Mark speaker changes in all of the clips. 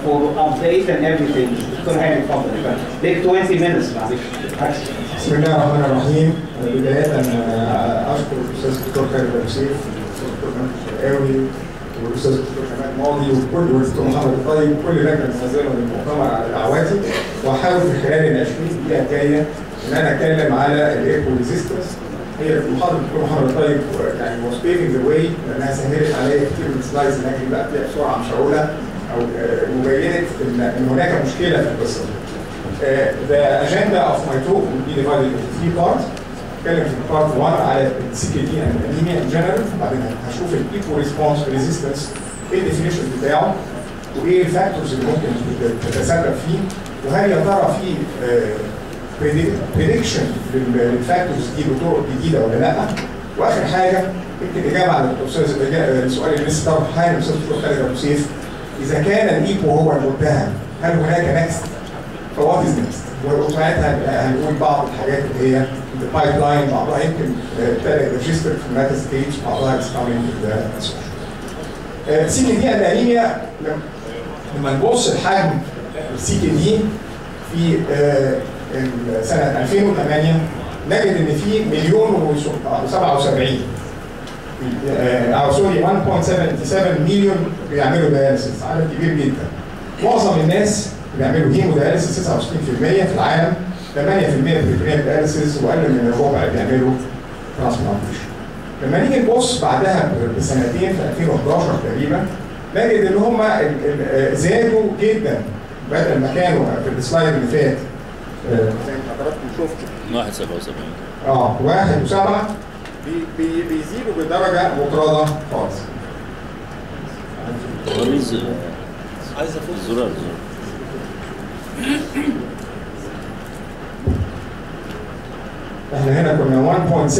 Speaker 1: For update and everything. دكتور هاني اتفضل. Take 20 minutes معلش.
Speaker 2: بسم الله الرحمن الرحيم. بداية أشكر الأستاذ الدكتور خالد أبو سيف والدكتور شرقاوي والأستاذ الدكتور حماد ماضي وكل والدكتور محمد الطيب وكل لجنة النازلة للمؤتمر على دعواتي، وأحاول في خلال ال 20 دقيقة الجاية إن أنا أتكلم على الإيكو ريزيستنس. هي محاضرة الدكتور محمد الطيب يعني was paving the way لأنها سهلت عليا كتير من السلايدز اللي هجري بقى فيها بسرعة مش هقولها، أو مبينت إن هناك مشكلة في القصة دي. The agenda of my talk will be divided into 3 parts. هتكلم في part 1 على CKD and anemia in general، وبعدين هشوف الايكو ريسبونس ريزيستنس ايه الديفينيشن بتاعه وايه الفاكتورز اللي ممكن تتسبب فيه، وهل يا ترى في بريدكشن للفاكتورز دي بطرق جديده ولا لا؟ واخر حاجه يمكن اجابه على السؤال اللي لسه طرحه حالا الاستاذ الدكتور خالد ابو سيف، اذا كان الايكو هو المتهم هل هناك نكست؟ فوات از نكست؟ وساعتها هنقول بعض الحاجات اللي هي البايب لاين، بعضها يمكن ابتدى ريجستر في الميتا ستيج، بعضها بيستعمل سي كي دي انيميا. لما نبص لحجم السي كي دي في سنه 2008 نجد ان في 1,077 او سوري 1.77 مليون بيعملوا دياليسيس، عدد كبير جدا. معظم الناس بيعملوا هيمو دياليسيس 69% في العالم، 8% بريفريال دياليسيس، واقل من الربع بيعملوا ترانسبلانتيشن. لما نيجي نبص بعدها بسنتين في 2011 تقريبا نجد ان هم زادوا جدا، بدل ما كانوا في السلايد اللي فات زي ما حضراتكم شفتوا
Speaker 3: 1.77
Speaker 2: 1 و7 بيزيدوا بدرجه مطرده خالص.
Speaker 3: عايز افوت الزرار
Speaker 2: احنا هنا كنا 1.7،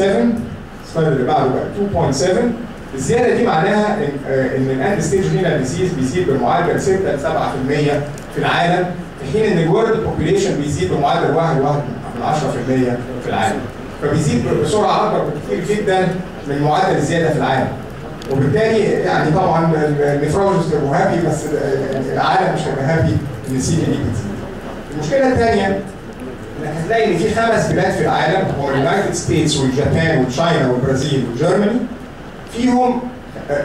Speaker 2: السلايد اللي بعده بقى 2.7. الزياده دي معناها ان الاند ستيج رينال ديزيز بيزيد بمعدل 6 ل 7% في العالم، في حين ان الورلد بوبيليشن بيزيد بمعدل 1.1% في العالم، فبيزيد بسرعه اكبر بكثير جدا من معدل الزياده في العالم. وبالتالي يعني طبعا النفرولوجيست هيبقوا هابي، بس العالم مش هيبقى هابي ان السي كي دي بتزيد. المشكله الثانيه انك هتلاقي ان في 5 بلاد في العالم هم اليونايتد ستيتس واليابان وتشاينا والبرازيل وجيرماني فيهم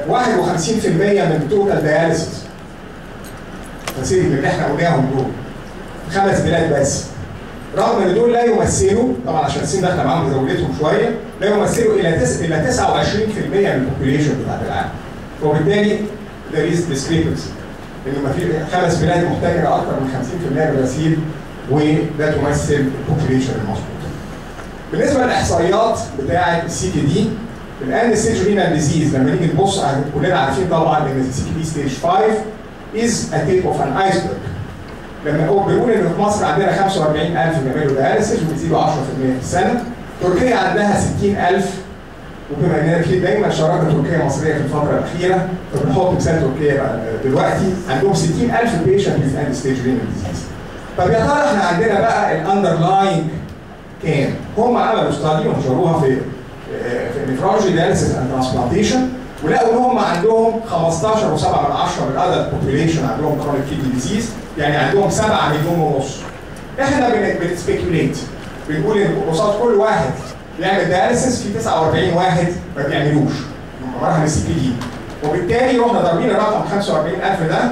Speaker 2: 51% من توتال دياليسيس فاسيلتي اللي احنا قلناهم دول، 5 بلاد بس، رغم ان دول لا يمثلوا طبعا عشان الصين داخله معاهم زودتهم شويه، لا يمثلوا الى 29% من البوبيليشن بتاعت العالم. وبالتالي there is discrepancy ان ما في 5 بلاد محتاجه اكثر من 50% من الغسيل وده تمثل البوبيليشن المظبوط. بالنسبه للاحصائيات بتاعه السي كي دي، الان ستيج رينال ديزيز لما نيجي نبص كلنا عارفين طبعا ان السي كي دي ستيج 5 از ا تيب اوف ان ايسبرج. لما بيقول ان في مصر عندنا 45,000 بيعملوا دياليسيس وبيزيدوا 10% في السنه، تركيا عندها 60,000، وبما اننا في دايما شراكه تركيه مصريه في الفتره الاخيره فبنحط مثال تركيا بقى دلوقتي عندهم 60,000 بيشنت في اند ستيج رينال ديزيز. طب يا ترى احنا عندنا بقى الاندرلاين كام؟ هم عملوا ستادي ونشروها في نفرولوجي دياليسيس اند ترانسبلانتيشن، ولقوا ان هم عندهم 15.7 من الادلت بوبيليشن عندهم كرونيك كيدني ديزيز، يعني عندهم 7 مليون ونص. احنا بنسبيكيوليت بنقول ان قصاد كل واحد بيعمل دياليسيس في 49 واحد ما بيعملوش مرهم السي كي دي، وبالتالي رحنا ضاربين الرقم 45,000 ده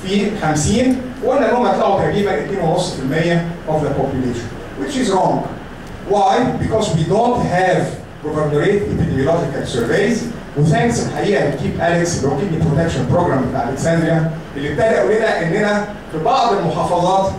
Speaker 2: في 50 وقلنا ان هم يطلعوا تقريبا 2.5% of the population, which is wrong. Why? Because we don't have governorate epidemiological surveys. وثانكس الحقيقه لكيب اليكس اللي هو كيدني بروتكشن بروجرام بتاع الكسندريا اللي ابتدى يقول لنا اننا في بعض المحافظات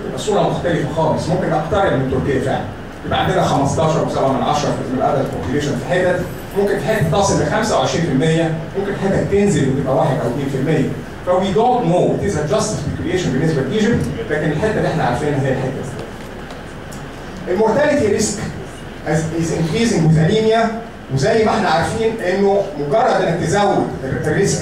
Speaker 2: تبقى الصوره مختلفه خالص، ممكن اقترب من تركيا فعلا. يبقى عندنا 15.7 من الادلت بوبيليشن في حتت، ممكن في حته تصل ل 25%، ممكن حتت تنزل وتبقى 1 أو 2%. فوي دونت نو ات از جاست سبيكيوليشن بالنسبه لايجيبت، لكن الحته اللي احنا عارفينها هي الحته دي. المورتاليتي ريسك از انكريزنج وذ انيميا، وزي ما احنا عارفين انه مجرد انك تزود الريسك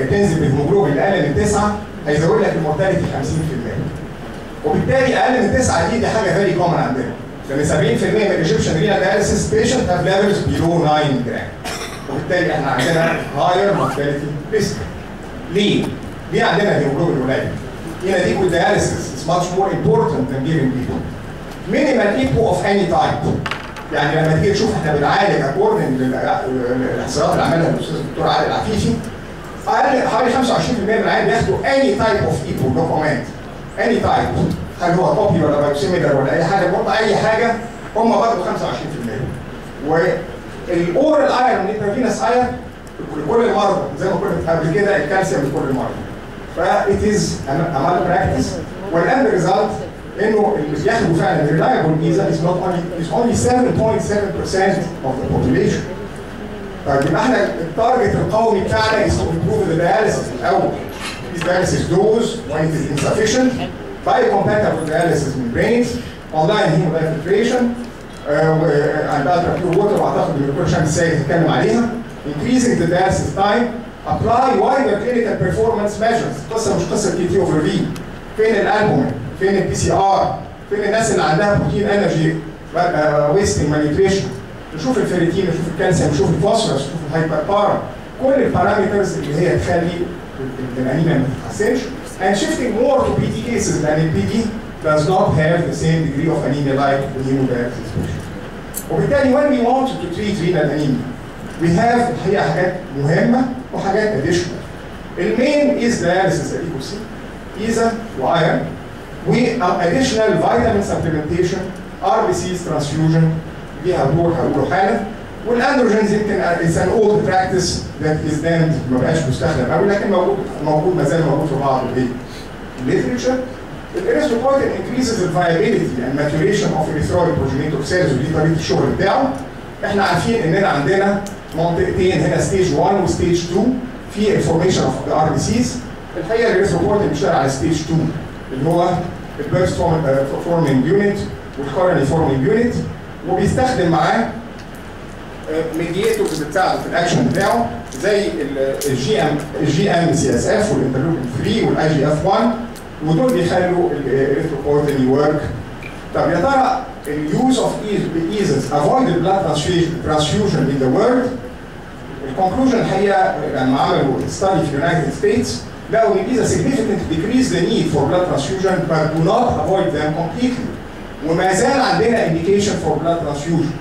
Speaker 2: تنزل بالهيموجلوبين اقل من 9 هيزود لك المورتاليتي 50%. وبالتالي اقل من 9 دي حاجه فيري كومن عندنا، لان 70% من الايجيبشن رينال دياليسيس بيشنت هاف ليفلز بيلو 9 جرام. وبالتالي احنا عندنا هاير مورتاليتي ريسك. ليه؟ ليه عندنا هيموجلوبين قليل؟ inadequate dialysis is much more important than giving people. Minimal EPO of any type. يعني لما تيجي تشوف احنا بنعالج اكوردنج للاحصائيات اللي عملها الاستاذ الدكتور عادل العفيفي، اقل حوالي 25% من العيال بياخدوا any type of EPO no comment. any type. هل هو كوبي ولا بايوسيميلر ولا اي حاجه، برضه اي حاجه هم برضه 25%. والاورال ايرون انترافينوس ايرون لكل المرضى زي ما كنا قبل كده الكالسيوم لكل المرضى. فإت از أمال براكتس والأند ريزلت إنه اللي بياخدوا فعلا reliable ESA is only 7.7% of the population. طيب يبقى احنا التارجت القومي بتاعنا is to improve the dialysis الأول. This dialysis dose when it is insufficient, biocompatible dialysis membranes, online hemodiafiltration, and ultra pure water واعتقد ان الدكتور شمس سيد هيتكلم عليها. Increasing the dialysis time, apply wider clinical performance measures. قصه مش قصه كي اوفر في. فين الالبومين؟ فين البي سي ار؟ فين الناس اللي عندها بروتين انرجي ويستنج مانيبيوليشن؟ نشوف الفيريتين، نشوف الكالسيوم، نشوف الفوسفورس، نشوف الهايبربارا. كل البارامترز اللي هي تخلي الانيميا ما تتحسنش. And shifting more to PD cases than in PD does not have the same degree of anemia like the hemodialysis patient. وبالتالي when we want to treat renal anemia we have هي حاجات مهمة وحاجات additional. المين is dialysis adequacy, ESA وiron, additional vitamin supplementation, RBCs transfusion ليها دور هقوله حالا. والاندروجينز يمكن it's an old practice that is then ما بقاش مستخدم قوي لكن موجود ما زال موجود في بعض الليترشر. الاريثروبويتين increases the viability and maturation of erythroid progenitor cells ودي طريقه الشغل بتاعه. احنا عارفين اننا عندنا منطقتين هنا ستيج 1 وستيج 2 في الفورميشن اوف ذا ار بي سيز. الحقيقه الاريثروبويتين بيشتغل على ستيج 2 اللي هو البيرست فورمينج يونت والكوروني فورمينج يونت وبيستخدم معاه ميدياتورز بتساعده في الاكشن بتاعه زي الجي ام سي اس اف والانترلوكين 3 والاي جي اف 1 ودول بيخلوا الاريثروبويتين يورك. طب يا ترى اليوز اوف ESAs avoided blood transfusion in the world. الكونكلوجن الحقيقه لما عملوا ستادي في اليونايتد ستيتس لقوا ان ESA significantly decrease the need for blood transfusion but do not avoid them completely. وما زال عندنا indication for blood transfusion.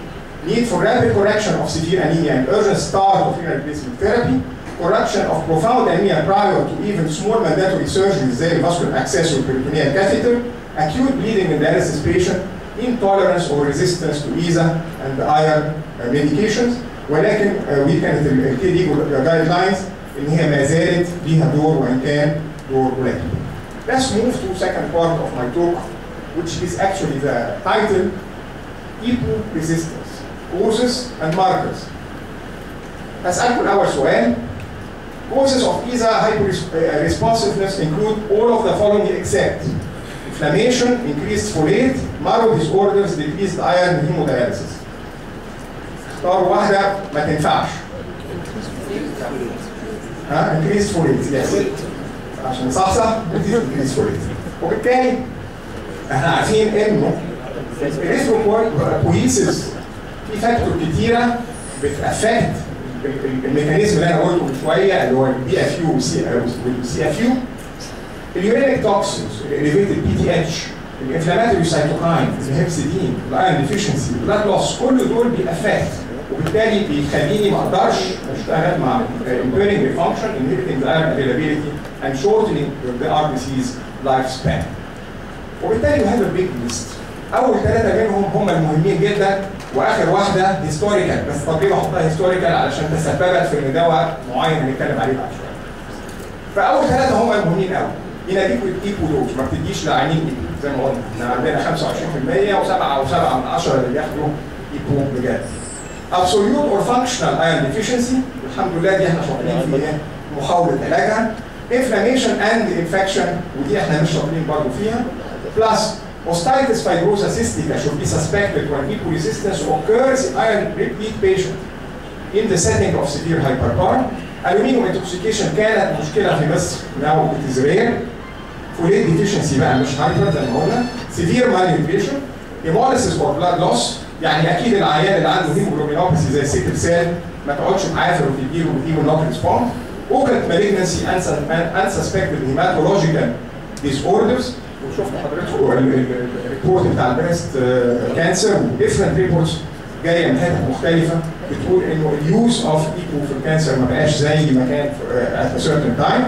Speaker 2: Need for rapid correction of severe anemia and urgent start of renal replacement therapy. Correction of profound anemia prior to even small mandatory surgeries زي vascular access or peritoneal catheter. Acute bleeding in dialysis patient. Intolerance or resistance to ESA and iron medications. ولكن كانت الكي جايد لاينز ان هي ما زالت ليها دور وان كان دور قليل. Let's move to second part of my talk which is actually the title EPO resistance causes and markers. هسألكم الأول سؤال. Causes of ESA hyperresponsiveness include all of the following except inflammation, increased folate, marrow disorders, decreased iron, hemodialysis. اختاروا واحدة ما تنفعش. increased folate yes. عشان صح increased folate. وبالتالي احنا عارفين انه الاريثروبويسيس في فاكتور كتيرة بتأفكت الميكانيزم اللي انا قلته من شوية اللي هو البي اف يو والسي اف يو. اليورينيك توكسينز، الاليفيتد بي تي اتش، الانفلاماتوري سايتوكاين، الهيبسيدين، الايرون ديفيشنسي، البلاد لوس، كل دول بيأفكت وبالتالي بيخليني ما اقدرش اشتغل مع impairing the function, inhibiting the iron availability and shortening the RBC's lifespan. وبالتالي we have a big list. اول ثلاثه منهم هم المهمين جدا واخر واحده هيستوريكال بس طب ليه بحطها هيستوريكال علشان تسببت في ان دواء معين هنتكلم عليه بعد شويه. فاول ثلاثه هم المهمين قوي. inadequate EPO dose ما بتديش لعينين EPO زي ما قلنا احنا عندنا 25% و7.7 اللي بياخدوا EPO بجد. absolute or functional iron deficiency الحمد لله دي احنا شاطرين في محاوله علاجها. inflammation and infection ودي احنا مش شاطرين برضه فيها. plus Ostitis fibrosa cystica should be suspected when EPO resistance occurs in iron replete patient in the setting of severe hyperbar. Aluminum intoxication كانت مشكلة في مصر now it is rare. Folate deficiency بقى مش هايبر زي ما قلنا. Severe malnutrition. Hemolysis or blood loss يعني أكيد العيان اللي عنده هيموجلوبينوباثي زي السيكل سيل ما تقعدش تعافر وتديله نوت ريسبوند. occult malignancy and suspected hematological disorders. وشفنا حضرتك الريبورت بتاع البريست كانسر وديفرنت ريبورتس جايه من حتت مختلفه بتقول انه اليوز اوف ايكو في الكانسر ما بقاش زي ما كان at a certain time.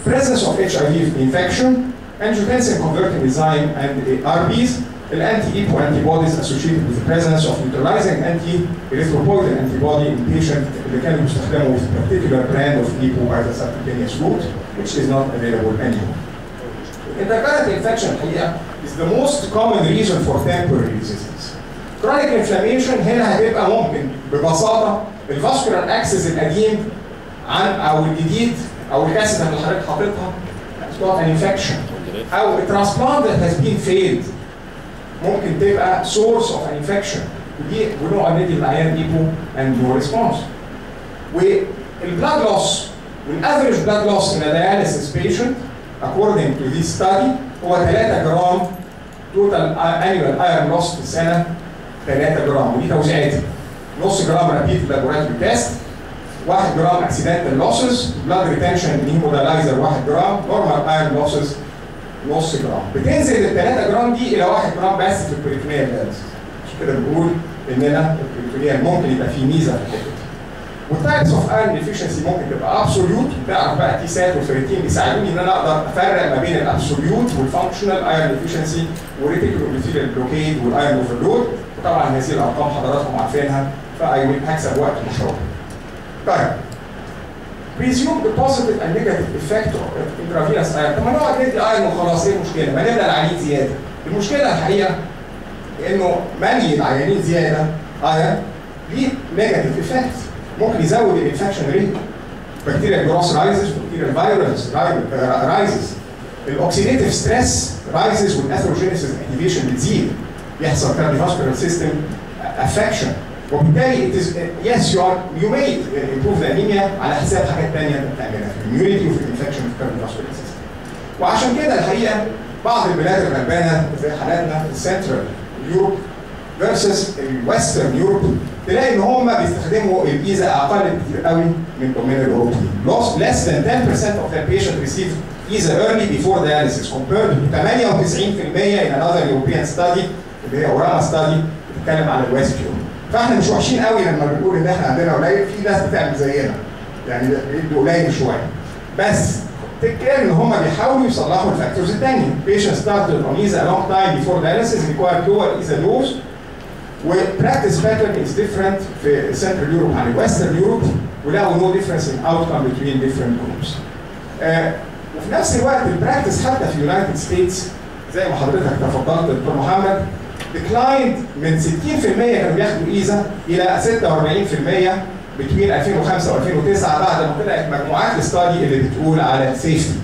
Speaker 2: Presence of HIV infection, angiotensin converting enzyme and ARBs, الانتي-EPO antibodies associated with the presence of neutralizing anti-erythropoietin antibody in patient اللي كانوا بيستخدموا with particular brand of EPO by the subcutaneous route, which is not available anymore. Intercurrent infection الحقيقه is the most common reason for temporary resistance. Chronic inflammation هنا هتبقى ممكن ببساطه الفاسكولار اكسس القديم او الجديد او الكاسيت اللي حضرتك حاططها بتوع انفكشن او الترانسبلانت that has been failed ممكن تبقى source of an infection ودي بنقعد ندي للعيان ايبو and no response. والبلاد لوس والافريج بلاد لوس in a dialysis patient according to this study هو 3 جرام total annual iron loss في السنه 3 جرام ودي توزيعاتي نص جرام رابيد لابوراتوري تيست 1 جرام اكسيدنتال لوسز بلاد ريتنشن هيمودالايزر 1 جرام نورمال ايرون لوسز نص جرام بتنزل ال 3 جرام دي الى 1 جرام بس في البريتونيال دايلسيس عشان كده بنقول اننا البريتونيال ممكن يبقى فيه ميزه في الحته دي. والتايبس اوف ايرون ديفيشنسي ممكن تبقى ابسوليوت تعرف بقى تي سات وفيريتين بيساعدوني ان انا اقدر افرق ما بين الابسوليوت والفانكشنال ايرون ديفيشنسي والريتيكولوميثيليال بلوكيد والايرون اوفرلود وطبعا هذه الارقام حضراتكم عارفينها فهكسب وقت مشروع. طيب presume the positive and negative effect of intravenous iron. طب ما نقعد ندي ايرون وخلاص ايه المشكله؟ ما نبدا العيانين زياده. المشكله الحقيقه انه مني العيانين زياده ايرون ليه نيجاتيف افكت ممكن يزود الانفكشن ريت. بكتيريا جروس رايزز بكتيريا فيروس رايزز. الاوكسيديتيف ستريس رايزز والاثروجينيسيس اكتيفيشن بتزيد. يحصل كارديوفاسكولار سيستم افكشن. وبالتالي yes you may improve the anemia على حساب حاجات ثانيه انت بتعملها في الاميونيتي وفي الانفكشن في الكارديوفاسكولار سيستم. وعشان كده الحقيقه بعض البلاد الغلبانه زي حالاتنا السنترال يوروب فيرسس الويسترن يوروب تلاقي ان هم بيستخدموا الايزا اقل بكتير قوي من الاوروبيين. less than 10% of their patients receive ESA early before dialysis compared to 98% in another European study اللي هي اوراما ستادي بتتكلم على الويست يوروب. فاحنا مش وحشين قوي لما بنقول ان احنا عندنا قليل، في ناس بتعمل زينا يعني بيدوا قليل شويه. بس تفتكر ان هم بيحاولوا يصلحوا الفاكتورز الثانيه. Patients started on ESA a long time before dialysis required lower ESA dose وpractice pattern is different في Central Europe عن Western Europe ولقوا no difference in outcome between different groups. وفي نفس الوقت البراكتس حتى في اليونايتد ستيتس زي ما حضرتك تفضلت دكتور محمد declined من 60% كانوا بياخدوا ايزا الى 46% بين 2005 و2009 بعد ما طلعت مجموعات الاستادي اللي بتقول على سيفتي.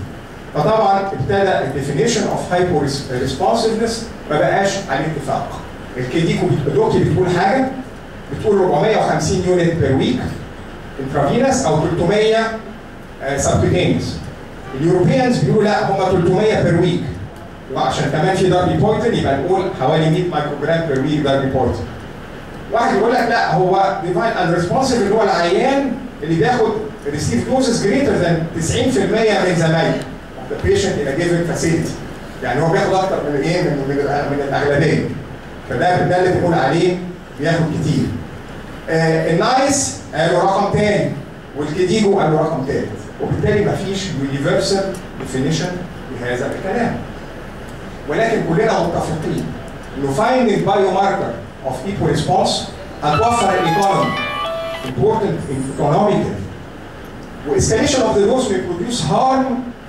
Speaker 2: فطبعا ابتدى الديفينيشن اوف هايبو ريسبونسفنس ما بقاش عليه اتفاق. الكيديكو دوكي بتقول حاجه بتقول 450 يونت بير ويك انترافينس او 300 سبكوتينيوس. اليوروبيانز بيقولوا لا هم 300 بير ويك وعشان كمان في داربي بوينتن يبقى نقول حوالي 100 مايكروجرام بير ويك داربي بوينتن. واحد يقول لك لا هو ديفاين اند ريسبونسيف اللي هو العيان اللي بياخد ريسيف دوزز جريتر ذان 90% من زمايله. The patient in a given facility. يعني هو بياخد اكتر من ايه؟ من الاغلبيه. فده اللي بنقول عليه بياخد كتير. النايس قالوا رقم ثاني والكيديجو قالوا رقم ثالث وبالتالي مفيش يونيفرسال ديفينيشن لهذا الكلام. ولكن كلنا متفقين انه finding biomarker of equal response هتوفر الايكونومي important economically واسكاليشن اوف ذا دوز may produce harm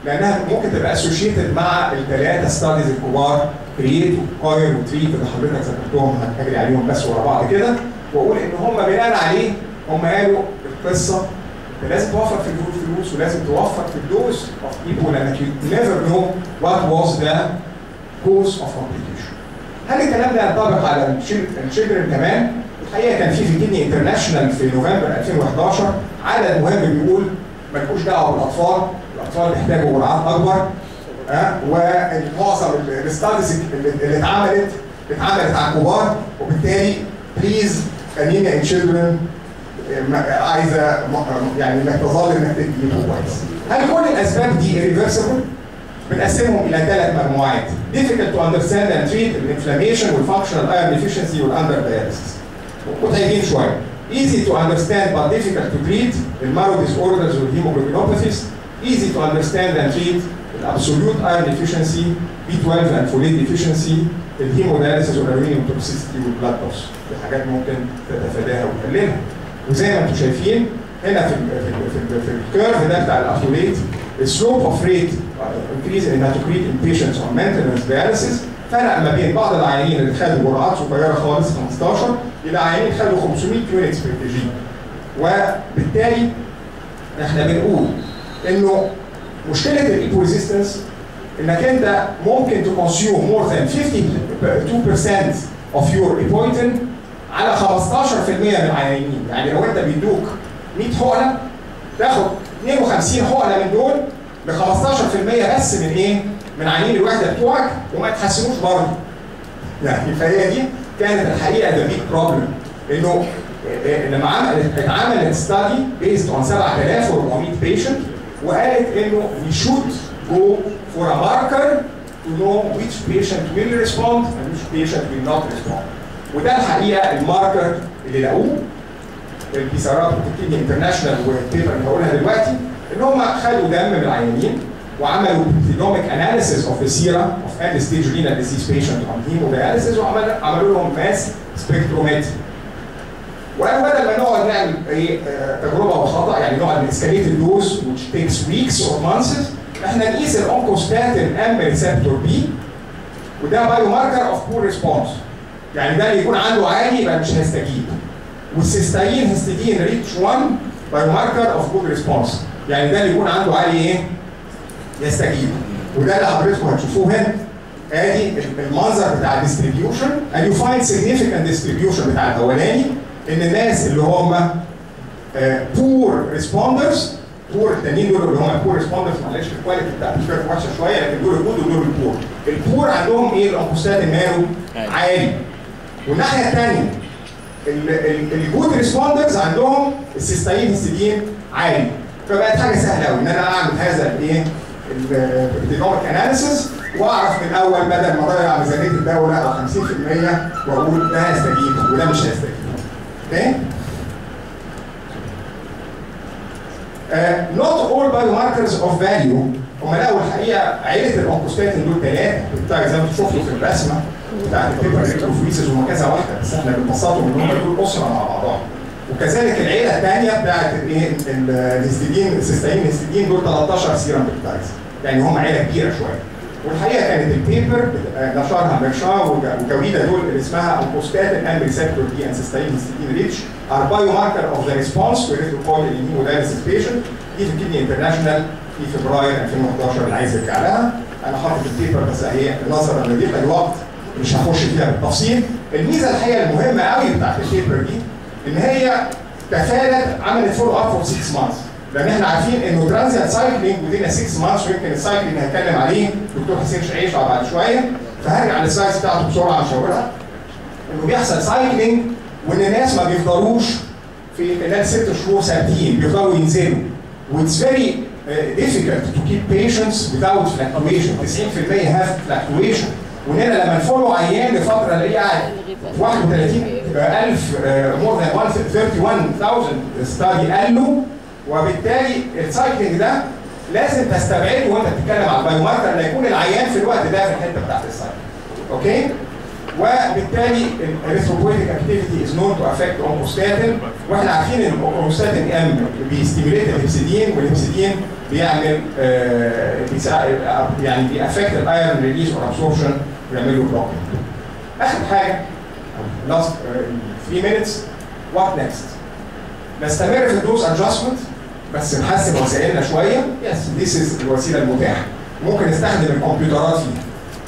Speaker 2: لانها ممكن تبقى associated مع الثلاثه ستاديز الكبار كرييت وكاير وتريت اللي حضرتك ذكرتهم هنجري عليهم بس ورا بعض كده واقول ان هم بناء عليه هم قالوا القصه لازم توفر في الفلوس ولازم توفر في الدوز اوف ايكوال لانك you never know what was the cause of complication. هل الكلام ده ينطبق على الشيلدرن كمان؟ الحقيقه كان في كيدني انترناشونال في نوفمبر 2011 عدد مهم بيقول مالكوش دعوه بالاطفال، الاطفال بيحتاجوا جرعات اكبر ومعظم الستاديز اللي اتعملت على الكبار وبالتالي بليز خلينا ان شيلدرن عايزه يعني انك تظل انك تجيبه كويس. هل كل الاسباب دي irreversible؟ بنقسمهم الى 3 مجموعات. difficult to understand and treat الانفلاميشن والفانكشنال ايرون ديفيشنسي والاندر داياليسيس. متعبين شويه. easy to understand but difficult to treat المارو disorders والهيموجلوبينوباثيز. easy to understand and treat الابسوليوت ايرون ديفيشنسي B12 and folate deficiency الهيموداياليسيس والالومنيوم توكسيسيتي والبلاد لوس. دي حاجات ممكن تتفاداها وتقللها. وزي ما انتم شايفين هنا في الكيرف ده بتاع الابسوليت السلوب اوف ريت increase in hematocrit in patients on maintenance dialysis فرق ما بين بعض العيانين اللي خدوا جرعات صغيره خالص 15 الى عيانين خدوا 500 يونتس بير جي. وبالتالي احنا بنقول انه مشكله الايبو ريزيستنس انك انت ممكن تكونسيوم مور ذان 52% of your epoetin على 15% من العيانين. يعني لو انت بيدوك 100 حقنه تاخد 52 حقنه من دول ب 15% بس من ايه؟ من عيانين الوحده بتوعك وما يتحسنوش برضه. يعني فهي دي كانت الحقيقه ده بيج بروبلم انه لما اتعملت ستادي بيزد اون 7400 بيشنت وقالت انه we should go for a marker to know which patient will respond and which patient will not respond. وده الحقيقه الماركر اللي لقوه البيسارات بتبتدي انترناشونال والبيبر اللي هقولها دلوقتي ان هم خدوا دم من العيانين وعملوا genomic analysis of the serum of end-stage renal disease patient on hemodialysis وعملوا لهم mass spectrometry. وقالوا بدل ما نقعد نعمل ايه تجربه وخطا يعني نقعد نسكاليت الدوز which takes weeks or months احنا نقيس الاونكوستاتين ام ريسبتور بي وده بايو ماركر اوف بور ريسبونس. يعني ده اللي يكون عنده عالي يبقى مش هيستجيب. والسيستاين هيستidine ريتش 1 بايو ماركر اوف جود ريسبونس. يعني ده اللي يكون عنده عالي ايه؟ يستجيب. وده اللي حضرتكم هتشوفوه هنا. ادي المنظر بتاع الديستريبيوشن and you find significant distribution بتاع الاولاني ان الناس اللي هم poor responders poor التانيين دول اللي هم poor responders معلش الكواليتي بتاعت الكيرف وحشه شويه لكن دول الجود ودول البور. البور عندهم ايه؟ الانكوستاتين ماله عالي. والناحيه الثانيه الجود ريسبوندرز عندهم السيستاين هيستidine عالي. فبقت حاجه سهله قوي ان انا اعمل هذا الايه؟ الجينوميك اناليسيس واعرف من الاول بدل ما اضيع ميزانيه الدوله او 50% واقول ده هيستجيب وده مش هيستجيب. اوكي؟ not all biomarkers of value هم لقوا الحقيقه عيله الانكوستاتين دول 3 بتاع زي ما انتم شفتوا في الرسمه بتاعت البيبر الكتروفوريسيس هم كذا واحده بس احنا بنبسطهم ان هم دول اسره مع بعضهم. وكذلك العيله الثانيه بتاعت الايه السيستاين هيستidine دول 13 سيرم بيبتايدز. يعني هم عيله كبيره شويه. والحقيقه كانت البيبر نشرها ميرشا وكويدا دول اللي اسمها انكوستاتين ام ريسبتور دي ان سيستاين هيستidine ريتش ار بايو ماركر اوف ذا ريسبونس تو ريتروكويل ان هيمودايليسيس بيشنت دي في كيدني انترناشونال في فبراير 2011 اللي عايز يرجع لها. انا حاطط البيبر بس هي نظرا لضيق الوقت مش هخش فيها بالتفصيل. الميزه الحقيقه المهمه قوي بتاعت البيبر دي ان هي تفادت عملت فولو اب فور 6 مانثs لان احنا عارفين انه ترانزيت سايكلينج ودينا 6 مانثs ويمكن السايكلينج هنتكلم عليه دكتور حسين شعيش بعد شويه فهرجع للسلايدز بتاعته بسرعه اشاورها انه بيحصل سايكلينج وان الناس ما بيفضلوش في خلال 6 شهور ثابتين بيفضلوا ينزلوا. واتس فيري difficult to keep patients without fluctuation. 90% have fluctuation. وهنا لما نفولو عيان لفتره اللي هي قاعد 31,000 more than 31,000 ستادي قالوا وبالتالي السايكلينج ده لازم تستبعده وانت بتتكلم على البايو ماركر ان يكون العيان في الوقت ده في الحته بتاعت السايكلينج. اوكي؟ وبالتالي الريثروبويتيك اكتيفيتي از نون تو افكت اونكوستاتين واحنا عارفين ان الاونكوستاتين ام بيستيميليت الهيبسيدين والهيبسيدين بيعمل يعني بيأفكت الايرون ريليز اور ابسوربشن ويعمل له بلوك. اخر حاجه لاست 3 minutes وات نيكست؟ نستمر في الدوز ادجستمنت بس نحسن وسائلنا شويه. يس ذيس از الوسيله المتاحه. ممكن نستخدم الكمبيوترات فيها.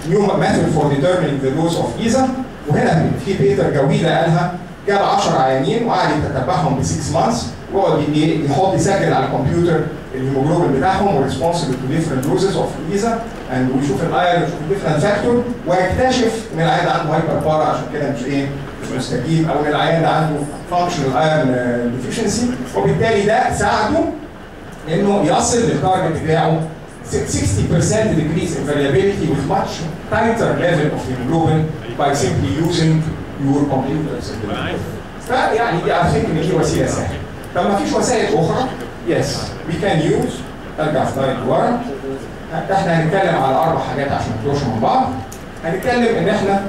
Speaker 2: new method for determining the dose of ESA وهنا في بيتر جويده قالها جاب 10 عيانين وقعد يتتبعهم ب 6 months ويقعد يسجل على الكمبيوتر الهيموجلوبين بتاعهم وريسبونسبل تو ديفرنت دوزز اوف ESA ويشوف الايرون ويشوف الديفرنت فاكتور ويكتشف ان العيان عنده هايبر بارا عشان كده مش مش مستجيب، او ان العيان ده عنده فانكشنال ايرون ديفيشنسي، وبالتالي ده ساعده انه يصل للتارجت بتاعه 60% decrease in variability with much tighter level of hemoglobin by simply using your computers. فيعني دي I think ان دي وسيله سهله. طب ما فيش وسائل اخرى؟ Yes, we can use. ارجع سلايد لورا. احنا هنتكلم على 4 حاجات عشان ما نطلعش من بعض. هنتكلم ان احنا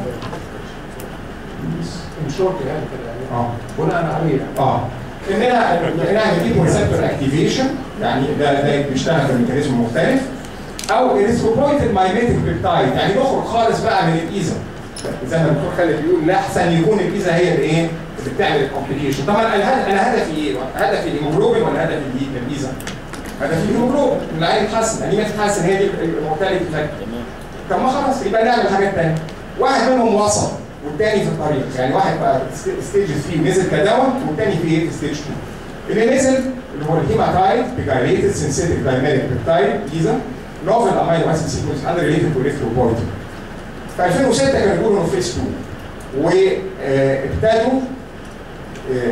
Speaker 4: شورت يعني كده بناء عليه
Speaker 2: اننا نعمل ايه ريسبتور اكتيفيشن، يعني ده بيشتغل بميكانيزم مختلف، او اريثروبويتد مايميتيك بيبتايد، يعني نخرج خالص بقى من الايزا. زي ما الدكتور خالد بيقول لا احسن يكون الايزا هي اللي ايه؟ اللي بتعمل الكومبليكيشن. طبعا انا هدفي ايه؟ هدفي الهيموجلوبين ولا هدفي الايزا؟ هدفي الهيموجلوبين، العين تتحسن، الانيميا تتحسن، هي دي المورتاليتي فاكتور. طب ما خلاص يبقى نعمل حاجات ثانيه. واحد منهم وصل والتاني في الطريق، يعني واحد بقى ستيج 3 نزل كدواء والتاني في ايه؟ في ستيج 2. اللي نزل اللي هو الهيماتايد بيجايليتد سينثيتيك دايميريك بيبتايد ايزا نوفل امينو اسيد سيكونس انريليتد تو اريثروبويتين. في 2006 كانوا بيقولوا انه فيس 2 وابتدوا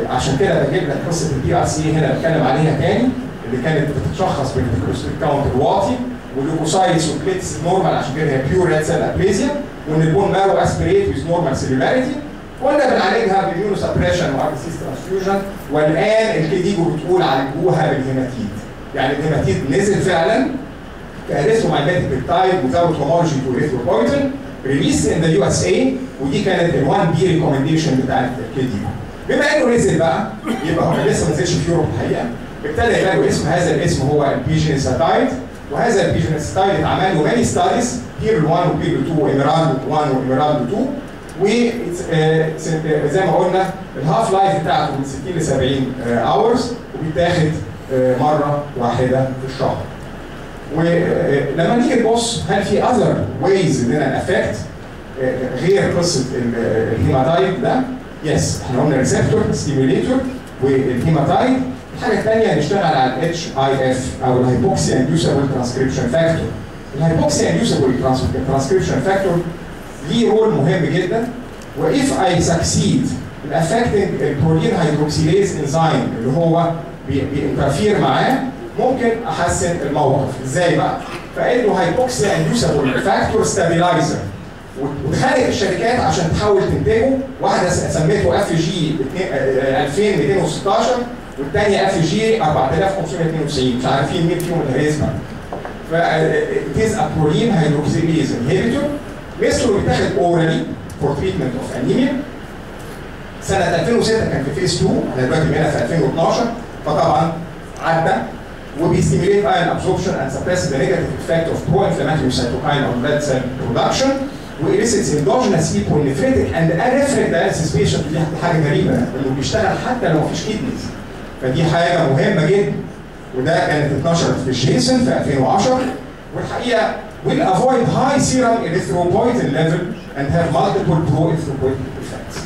Speaker 2: عشان كده بجيب لك قصه البي ار سي هنا بتكلم عليها تاني، اللي كانت بتتشخص بالكروستيك كاونت الواطي والليوكوسايتس والبليتس نورمال، عشان كده هي بيور ريد سيل ابليزيا، وان البون مارو اسبريت ويز نورمال سيلولاريتي. كنا بنعالجها بالميونو سبريشن وارتيسيس ترانسفيوجن، والان الكيديجو بتقول عالجوها بالهيماتيد. يعني الهيماتيد نزل فعلا كاريثرومايميتيك بيبتايد without homology to erythropoietin released in the USA، ودي كانت ال 1 بي ريكومنديشن بتاعت الكيديجو. بما انه نزل بقى يبقى هو لسه ما نزلش في يوروب الحقيقه، ابتدى يبقى له اسم، هذا الاسم هو البيجينيساتايد، وهذا البيجينيساتايد اتعمل له ماني ستاديز، بيرل 1 وبيرل 2 وايميرالد 1 وايميرالد 2، وزي ما قلنا الهاف لايف بتاعته من 60 ل 70 اورز، وبيتاخد مره واحده في الشهر. ولما نيجي نبص هل في اذر ويز اننا نافكت غير قصه الهيماتايد ده؟ يس، احنا قلنا ريسبتور ستيميوليتور والهيماتايد. الحاجه الثانيه هنشتغل على الاتش اي اف او الهايبوكسيا انديوسبل ترانسكريبشن فاكتور. الهايبوكسيا انديوسبل ترانسكريبشن فاكتور ليه رول مهم جدا، واف اي سكسيد in affecting البروتين هيدروكسيليز انزيم اللي هو بينترفير معاه، ممكن احسن الموقف. ازاي بقى؟ فقال له هايبوكسيا انديوسبل فاكتور ستابيلايزر، واتخانقت الشركات عشان تحاول تنتجه. واحده سميته اف جي 2216 والثانيه اف جي 4592، مش عارفين مين فيهم اللي هيسمع. فإتيز أبرولين هيدروكسيليز انهبيتور، مثله بيتاخد اورالي فور تريتمنت اوف انيميا. سنه 2006 كان في فيس 2، احنا دلوقتي بقينا في 2012، فطبعا عدى وبيستيميليت ايون ابسوربشن اند سبريس ذا نيجاتيف افكت اوف برو انفلاماتوري سيتوكاين او بلاد سيل برودكشن، وإليسيتس اندوجينس ايبونيفريتيك اند انفريك داياليسيس بيشنت. دي حاجه غريبه انه بيشتغل حتى لو مفيش كيدنيز، فدي حاجه مهمه جدا. وده كانت اتنشرت في جيسون في 2010. والحقيقه will avoid high serum erythropoietin level and have multiple pro-erythropoietic effects.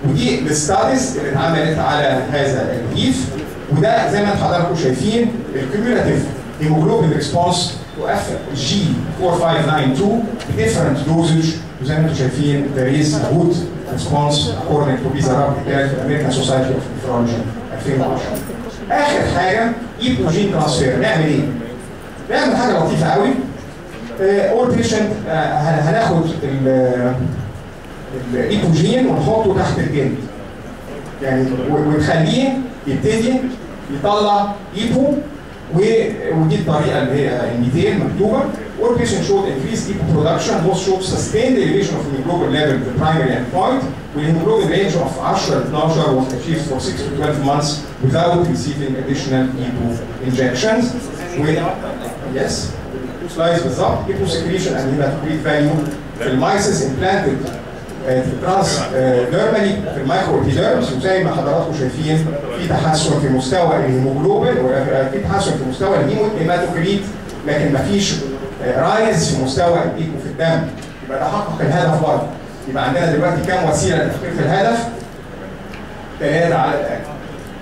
Speaker 2: ودي الستاديز اللي اتعملت على هذا الريف، وده زي ما حضراتكم شايفين الكيوميولاتيف هيموجلوبين ريسبونس تؤثر جي 4592 بديفرنت دوزج، وزي ما انتم شايفين there is a good response according to Bizarre declared في American Society of Nephrology 2010. اخر حاجه ايبوجين ترانسفير. نعمل ايه؟ نعمل حاجه لطيفه قوي. اول بيشنت هناخد الايبوجين ونحطه تحت الجلد، يعني ونخليه يبتدي يطلع ايبو، ودي الطريقه اللي هي النيتين مكتوبه. All patients showed increased EPO production, most showed sustained elevation of hemoglobin level, the primary endpoint, with hemoglobin range of 10 to 12 was achieved for 6 to 12 months without receiving additional EPO injections. With yes, slides بالظبط. EPO secretion and hematocrit value في المايسس implanted ترانس ديرمالي في المايكرو ايبيديرمس، وزي ما حضراتكم شايفين في تحسن في مستوى الهيموجلوبين وفي تحسن في مستوى الهيماتوكريت، لكن ما فيش رايز في مستوى الايكو في الدم. يبقى ده حقق الهدف برضه. يبقى عندنا دلوقتي كام وسيله لتحقيق الهدف؟ 3 على الاقل.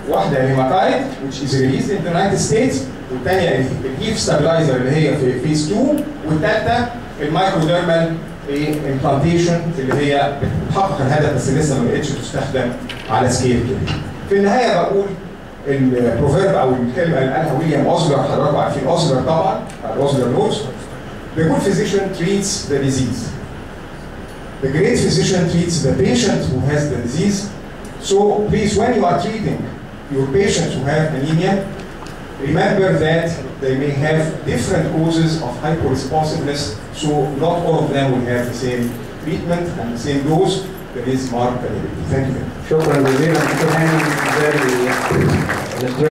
Speaker 2: واحده الهيماتايد which is released in the United States، والثانيه الهيف ستابلايزر اللي هي في فيز 2، والثالثه المايكروديرمال امبلانتيشن اللي هي بتحقق الهدف بس لسه ما بقتش تستخدم على سكيل كبير. في النهايه بقول البروفيرب او الكلمه اللي قالها ويليام اوزلر، حضراتكم عارفين اوزلر طبعا، اوزلر نوز. The good physician treats the disease. The great physician treats the patient who has the disease. So please, when you are treating your patients who have anemia, remember that they may have different causes of hyporesponsiveness, so not all of them will have the same treatment and the same dose. There is marked variability. Thank you.
Speaker 1: شكرا جزيلا دكتور هاني.